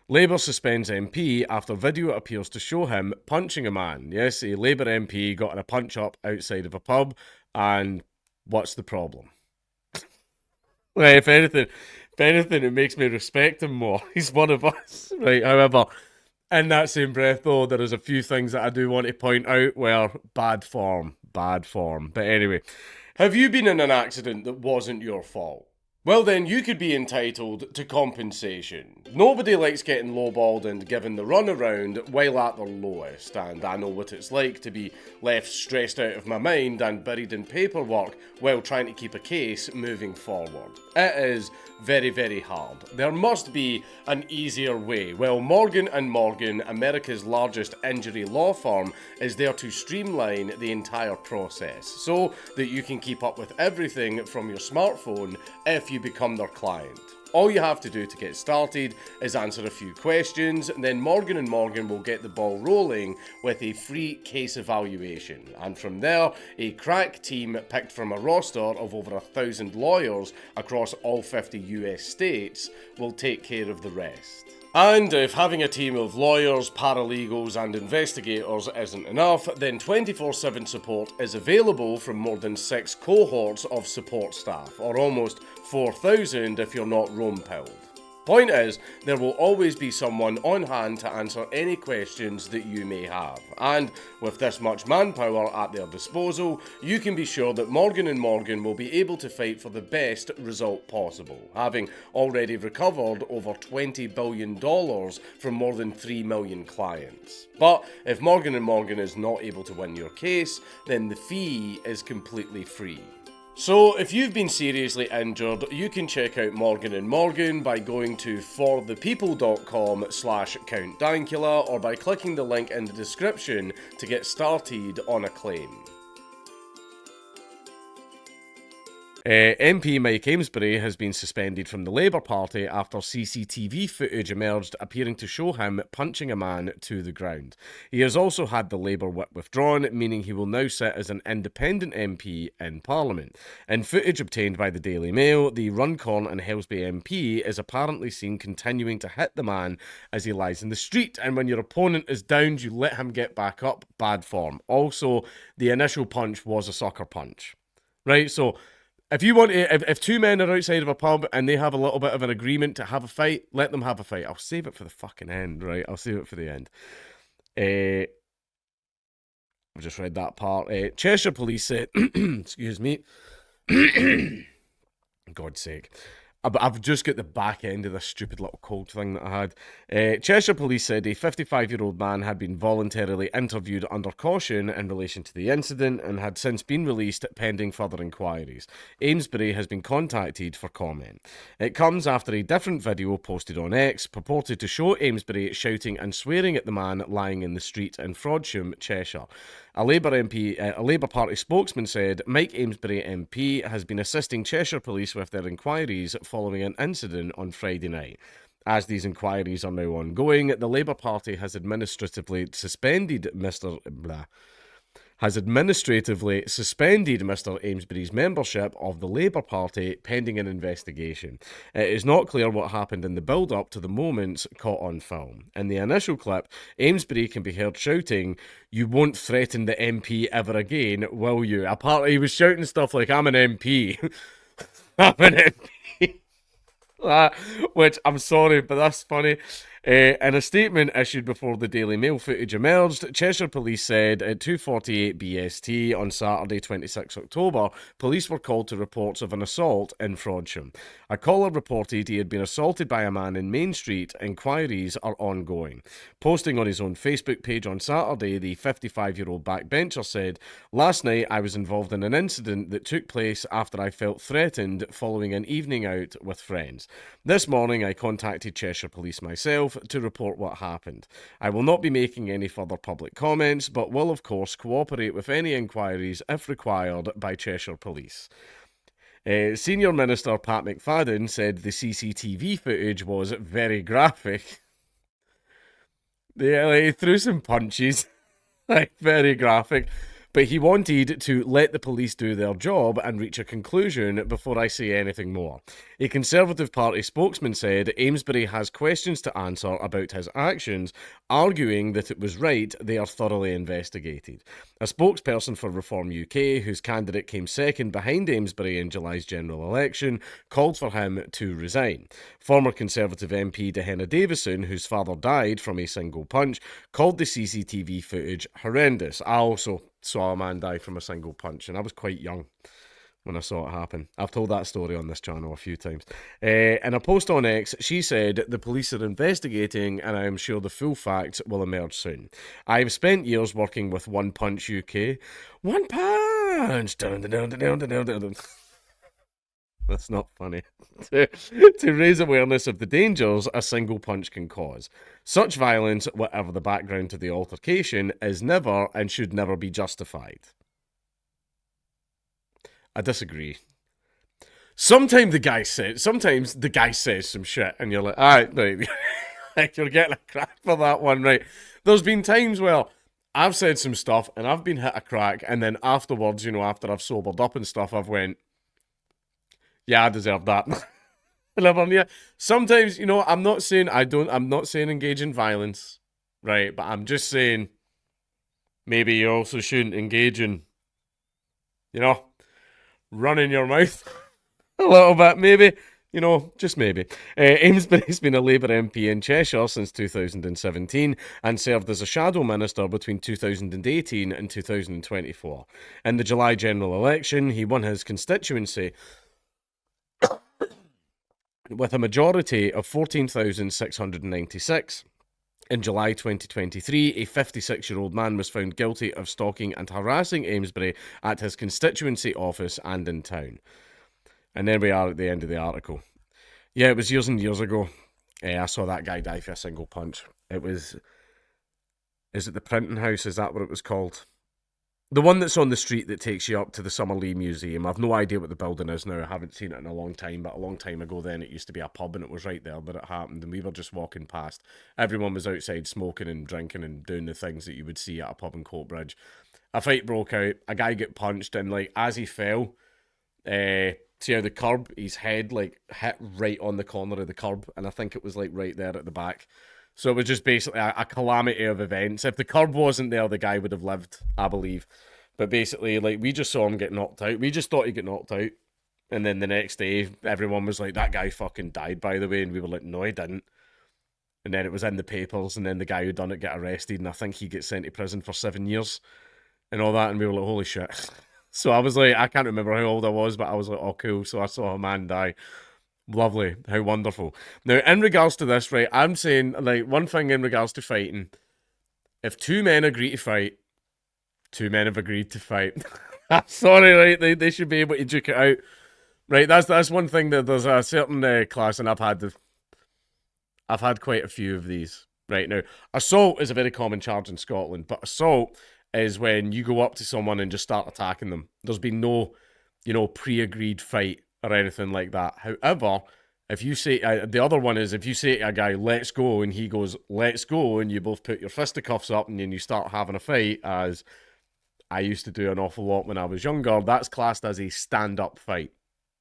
Labour suspends MP after video appears to show him punching a man. Yes, a Labour MP got in a punch-up outside of a pub, and what's the problem? Right, if anything, it makes me respect him more. He's one of us, right? However, in that same breath, though, there is a few things that I do want to point out where bad form, bad form. But anyway, have you been in an accident that wasn't your fault? Well, then you could be entitled to compensation. Nobody likes getting lowballed and given the runaround while at their lowest, and I know what it's like to be left stressed out of my mind and buried in paperwork while trying to keep a case moving forward. It is very, very hard. There must be an easier way. Well, Morgan & Morgan, America's largest injury law firm, is there to streamline the entire process so that you can keep up with everything from your smartphone if you become their client. All you have to do to get started is answer a few questions, and then Morgan & Morgan will get the ball rolling with a free case evaluation. And from there, a crack team picked from a roster of over 1,000 lawyers across all 50 US states will take care of the rest. And if having a team of lawyers, paralegals and investigators isn't enough, then 24/7 support is available from more than 6 cohorts of support staff, or almost 4,000 if you're not Rome-pilled. Point is, there will always be someone on hand to answer any questions that you may have. And with this much manpower at their disposal, you can be sure that Morgan & Morgan will be able to fight for the best result possible, having already recovered over $20 billion from more than 3 million clients. But if Morgan & Morgan is not able to win your case, then the fee is completely free. So, if you've been seriously injured, you can check out Morgan & Morgan by going to forthepeople.com/Count Dankula or by clicking the link in the description to get started on a claim. MP Mike Amesbury has been suspended from the Labour Party after CCTV footage emerged appearing to show him punching a man to the ground. He has also had the Labour whip withdrawn, meaning he will now sit as an independent MP in Parliament. In footage obtained by the Daily Mail, the Runcorn and Helsby MP is apparently seen continuing to hit the man as he lies in the street, and when your opponent is downed, you let him get back up. Bad form. Also, the initial punch was a sucker punch. Right, so if you want to, if two men are outside of a pub and they have a little bit of an agreement to have a fight, let them have a fight. I'll save it for the fucking end, right? I'll save it for the end. I've just read that part. Cheshire Police said, excuse me, God's sake. I've just got the back end of this stupid little cold thing that I had. Cheshire Police said a 55-year-old man had been voluntarily interviewed under caution in relation to the incident and had since been released pending further inquiries. Amesbury has been contacted for comment. It comes after a different video posted on X purported to show Amesbury shouting and swearing at the man lying in the street in Frodsham, Cheshire. A Labour Party spokesman said Mike Amesbury MP has been assisting Cheshire Police with their inquiries following an incident on Friday night. As these inquiries are now ongoing, the Labour Party has administratively suspended Mr. Amesbury's membership of the Labour Party pending an investigation. It is not clear what happened in the build-up to the moments caught on film. In the initial clip, Amesbury can be heard shouting, "You won't threaten the MP ever again, will you?" Apparently he was shouting stuff like, "I'm an MP." I'm an MP. Which, I'm sorry, but that's funny. In a statement issued before the Daily Mail footage emerged, Cheshire Police said at 2:48 BST on Saturday 26 October, police were called to reports of an assault in Frodsham. A caller reported he had been assaulted by a man in Main Street. Inquiries are ongoing. Posting on his own Facebook page on Saturday, the 55-year-old backbencher said, "Last night I was involved in an incident that took place after I felt threatened following an evening out with friends. This morning I contacted Cheshire Police myself to report what happened. I will not be making any further public comments, but will of course cooperate with any inquiries if required by Cheshire Police." Senior Minister Pat McFadden said the CCTV footage was very graphic. He threw some punches, like very graphic. But he wanted to let the police do their job and reach a conclusion before I say anything more. A Conservative Party spokesman said Amesbury has questions to answer about his actions, arguing that it was right they are thoroughly investigated. A spokesperson for Reform UK, whose candidate came second behind Amesbury in July's general election, called for him to resign. Former Conservative MP Dehenna Davison, whose father died from a single punch, called the CCTV footage horrendous. I also saw a man die from a single punch, and I was quite young when I saw it happen. I've told that story on this channel a few times. In a post on X, she said, the police are investigating and I am sure the full facts will emerge soon. I've spent years working with One Punch UK. One punch! Dun, dun, dun, dun, dun, dun, dun. That's not funny. To raise awareness of the dangers a single punch can cause. Such violence, whatever the background to the altercation, is never and should never be justified. I disagree. Sometimes the guy says some shit, and you're like, alright, right, you're getting a crack for that one, right? There's been times where I've said some stuff, and I've been hit a crack, and then afterwards, after I've sobered up and stuff, I've went, yeah, I deserve that. Sometimes, I'm not saying engage in violence, right? But I'm just saying maybe you also shouldn't engage in, running your mouth a little bit, maybe. Just maybe. Amesbury's been a Labour MP in Cheshire since 2017 and served as a shadow minister between 2018 and 2024. In the July general election, he won his constituency with a majority of 14,696. In July 2023, a 56-year-old man was found guilty of stalking and harassing Amesbury at his constituency office and in town. And there we are at the end of the article. Yeah, it was years and years ago. I saw that guy die for a single punch. Is it the Printing House? Is that what it was called? The one that's on the street that takes you up to the Summerlee Museum. I've no idea what the building is now. I haven't seen it in a long time, but a long time ago then it used to be a pub and it was right there that it happened, and we were just walking past. Everyone was outside smoking and drinking and doing the things that you would see at a pub in Coatbridge. A fight broke out, a guy got punched, and as he fell, see how the curb, his head hit right on the corner of the curb, and I think it was right there at the back. So it was just basically a calamity of events. If the curb wasn't there, the guy would have lived, I believe. But basically, we just saw him get knocked out. We just thought he'd get knocked out. And then the next day, everyone was like, that guy fucking died, by the way. And we were like, no, he didn't. And then it was in the papers. And then the guy who done it got arrested. And I think he gets sent to prison for 7 years. And all that. And we were like, holy shit. So I was like, I can't remember how old I was, but I was like, oh, cool. So I saw a man die. Lovely. How wonderful. Now, in regards to this, right, I'm saying, one thing in regards to fighting, if two men agree to fight, two men have agreed to fight. Sorry, right, they should be able to duke it out. Right, that's one thing that there's a certain class, and I've had quite a few of these. Right, now, assault is a very common charge in Scotland, but assault is when you go up to someone and just start attacking them. There's been no, pre-agreed fight or anything like that. However, if you say, the other one is if you say to a guy, let's go, and he goes, let's go, and you both put your fisticuffs up and then you start having a fight, as I used to do an awful lot when I was younger, that's classed as a stand-up fight.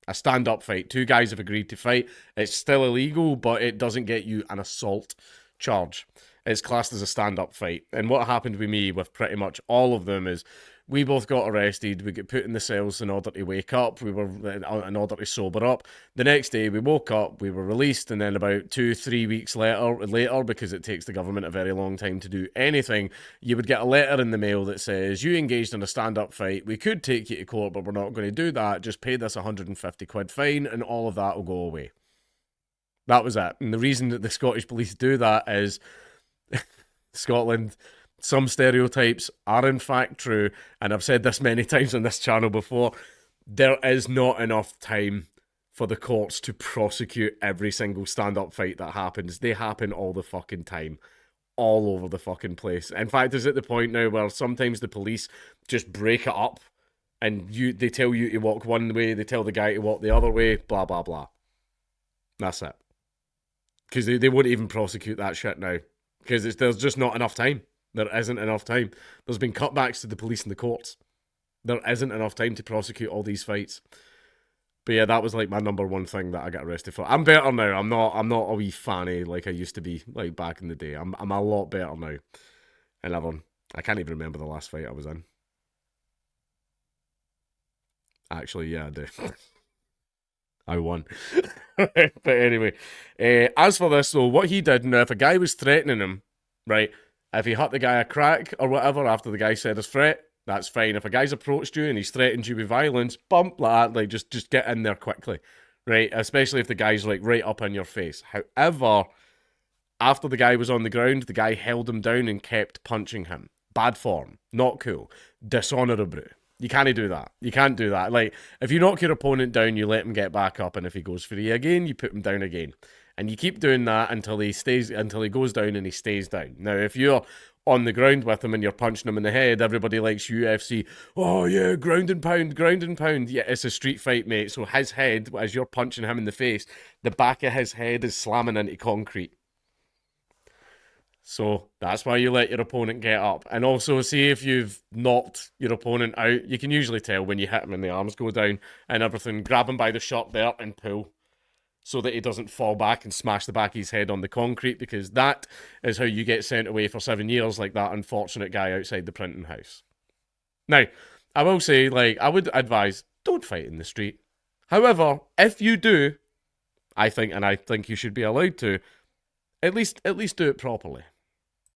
A stand-up fight. Two guys have agreed to fight. It's still illegal, but it doesn't get you an assault charge. It's classed as a stand-up fight. And what happened with me with pretty much all of them is we both got arrested. We got put in the cells in order to wake up. We were in order to sober up. The next day we woke up, we were released, and then about 2-3 weeks later, because it takes the government a very long time to do anything, you would get a letter in the mail that says, you engaged in a stand-up fight. We could take you to court, but we're not going to do that. Just pay this 150 quid fine and all of that will go away. That was it. And the reason that the Scottish police do that is Scotland, some stereotypes are in fact true, and I've said this many times on this channel before, there is not enough time for the courts to prosecute every single stand-up fight that happens. They happen all the fucking time. All over the fucking place. In fact, it's at the point now where sometimes the police just break it up and they tell you to walk one way, they tell the guy to walk the other way, blah, blah, blah. That's it. Because they won't even prosecute that shit now. Because there's just not enough time. There isn't enough time. There's been cutbacks to the police and the courts. There isn't enough time to prosecute all these fights. But yeah, that was like my number one thing that I got arrested for. I'm better now. I'm not a wee fanny like I used to be like back in the day. I'm a lot better now. And I can't even remember the last fight I was in. Actually, yeah, I do. I won. But anyway, as for this though, what he did now, if a guy was threatening him, right, if he hit the guy a crack or whatever after the guy said his threat, that's fine. If a guy's approached you and he's threatened you with violence, bump like that, like just get in there quickly, right? Especially if the guy's like right up in your face. However, after the guy was on the ground, the guy held him down and kept punching him. Bad form, not cool, dishonourable. You can't do that. You can't do that. Like, if you knock your opponent down, you let him get back up, and if he goes for you again, you put him down again. And you keep doing that until he goes down and he stays down. Now, if you're on the ground with him and you're punching him in the head, everybody likes UFC. Oh yeah, ground and pound, ground and pound. Yeah, it's a street fight, mate. So his head, as you're punching him in the face, the back of his head is slamming into concrete. So that's why you let your opponent get up. And also, see if you've knocked your opponent out, you can usually tell when you hit him and the arms go down and everything. Grab him by the shirt there and pull so that he doesn't fall back and smash the back of his head on the concrete, because that is how you get sent away for 7 years, like that unfortunate guy outside the printing house. Now, I will say, like, I would advise, don't fight in the street. However, if you do, I think you should be allowed to, at least do it properly.